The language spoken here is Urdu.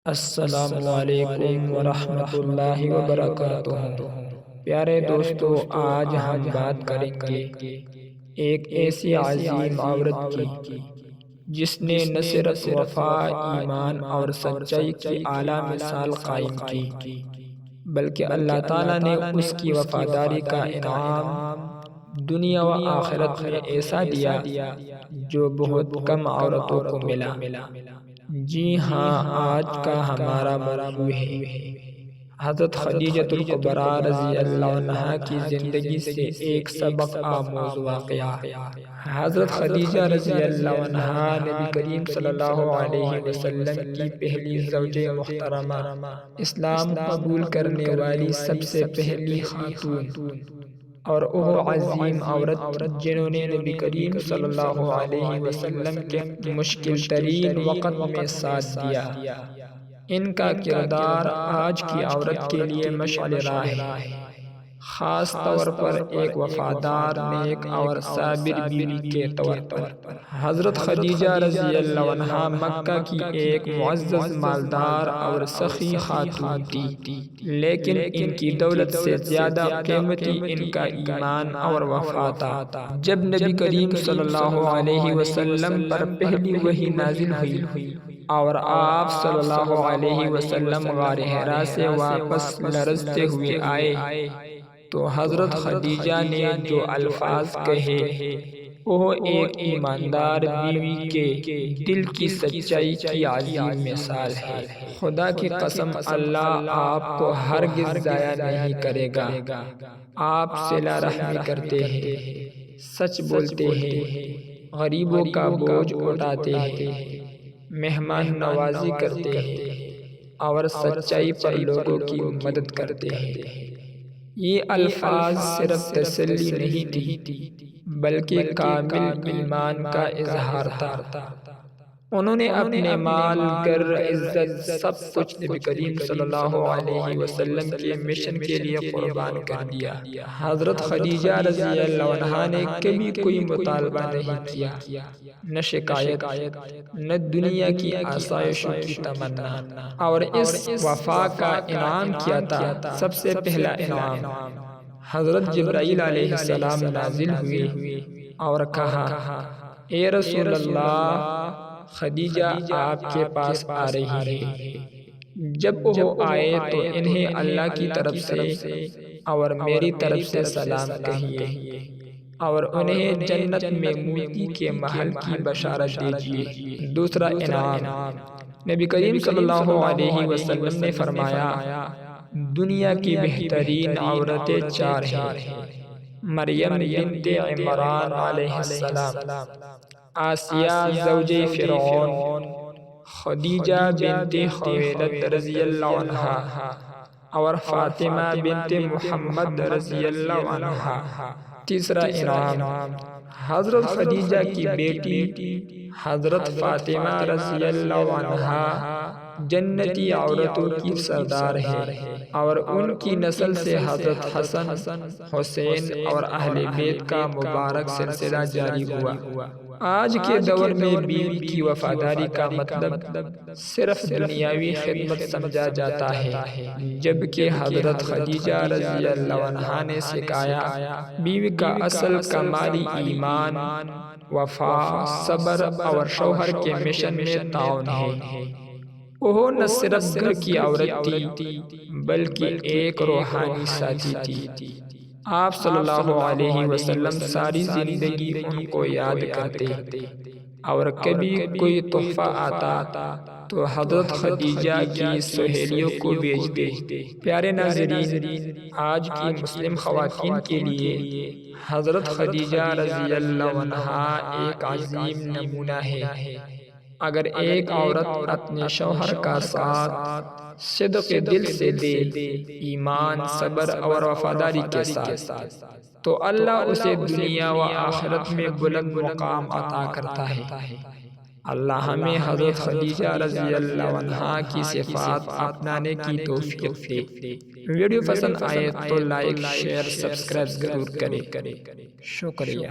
السلام علیکم ورحمۃ اللہ وبرکاتہ۔ پیارے دوستو، آج ہم بات کریں گے ایک ایسی عظیم عورت کی جس نے نہ صرف وفا، ایمان اور سچائی کی اعلیٰ مثال قائم کی، بلکہ اللہ تعالیٰ نے اس کی وفاداری کا انعام دنیا و آخرت میں ایسا دیا جو بہت کم عورتوں کو ملا۔ جی ہاں، آج کا ہمارا موضوع ہے حضرت خدیجہ الکبریٰ رضی اللہ عنہا کی زندگی سے ایک سبق آموز واقعہ۔ حضرت خدیجہ رضی اللہ عنہا نبی کریم صلی اللہ علیہ وسلم کی پہلی زوجہ محترمہ، اسلام قبول کرنے والی سب سے پہلی خاتون اور وہ عظیم عورت جنہوں نے نبی کریم صلی اللہ علیہ وسلم کے مشکل ترین وقت میں ساتھ دیا۔ ان کا کردار آج کی عورت کے لیے مشعل راہ ہے، خاص طور پر ایک وفادار، نیک اور صابر بیوی کے طور پر۔ حضرت خدیجہ رضی اللہ عنہا مکہ کی ایک معزز، مالدار اور سخی خاتون تھی، لیکن ان کی دولت سے زیادہ قیمتی ان کا ایمان اور وفا تھا۔ جب نبی کریم صلی اللہ علیہ وسلم پر پہلی وحی نازل ہوئی اور آپ صلی اللہ علیہ وسلم غار حرا سے واپس لرزتے ہوئے آئے تو حضرت خدیجہ نے جو الفاظ کہے وہ ایک ایماندار بیوی کے دل کی سچائی کی عظیم مثال ہے۔ خدا کی قسم، اللہ آپ کو ہرگز ضائع نہیں کرے گا۔ آپ صلہ رحمی کرتے ہیں، سچ بولتے ہیں، غریبوں کا بوجھ اٹھاتے ہیں، مہمان نوازی کرتے ہیں اور سچائی پر لوگوں کی مدد کرتے ہیں۔ یہ الفاظ صرف تسلی نہیں تھی، بلکہ کامل ایمان کا اظہار تھا۔ انہوں نے اپنے مال، گھر، عزت، سب کچھ نبی کریم صلی اللہ علیہ وسلم کے مشن کے لیے قربان کر دیا۔ حضرت خدیجہ رضی اللہ عنہا نے کبھی کوئی مطالبہ نہیں کیا، نہ شکایت، نہ دنیا کی آسائشوں کی تمنا، اور اس وفا کا انعام کیا تھا۔ سب سے پہلا انعام حضرت جبرائیل علیہ السلام نازل ہوئے اور کہا، اے رسول اللہ، خدیجہ آپ کے پاس آ رہی ہے۔ جب وہ آئے تو انہیں اللہ کی طرف سے اور میری طرف سے سلام کہیے اور انہیں جنت میں موتی کے محل کی بشارت دیجیے۔ دوسرا انعام نبی کریم صلی اللہ علیہ وسلم نے فرمایا، دنیا کی بہترین عورتیں چار ہیں: مریم بنت عمران علیہ السلام، آسیہ زوجہ فرعون، خدیجہ بنت خویلد رضی اللہ عنہا، اور فاطمہ بنت محمد رضی اللہ عنہا۔ تیسرا انعام حضرت خدیجہ کی بیٹی حضرت فاطمہ رضی اللہ عنہا جنتی عورتوں کی سردار ہے، اور ان کی نسل سے حضرت حسن، حسین اور اہل بیت کا مبارک سلسلہ جاری ہوا۔ آج کے دور میں بیوی کی وفاداری کا مطلب صرف دنیاوی خدمت سمجھا جاتا ہے، جبکہ حضرت خدیجہ رضی اللہ عنہا نے سکھایا بیوی کا اصل کمالی ایمان، وفا، صبر اور شوہر کے مشن میں تعاون ہے۔ وہ نہ صرف گھر کی عورت تھی بلکہ ایک روحانی ساتھی تھی۔ آپ صلی اللہ علیہ وسلم ساری زندگی ان کو یاد کرتے، اور کبھی کوئی تحفہ آتا تو حضرت خدیجہ کی سہیلیوں کو بھیجتے۔ پیارے ناظرین، آج کی مسلم خواتین کے لیے حضرت خدیجہ رضی اللہ عنہا ایک عظیم نمونہ ہے۔ اگر ایک عورت اپنے شوہر کا ساتھ صدق دل سے دے، ایمان، صبر اور وفاداری کے ساتھ، تو اللہ اسے دنیا و آخرت میں بلند مقام عطا کرتا ہے۔ اللہ ہمیں حضرت خدیجہ رضی اللہ عنہا کی صفات اپنانے کی توفیق دے۔ ویڈیو پسند آئے تو لائک، شیئر، سبسکرائب ضرور کریں۔ شکریہ۔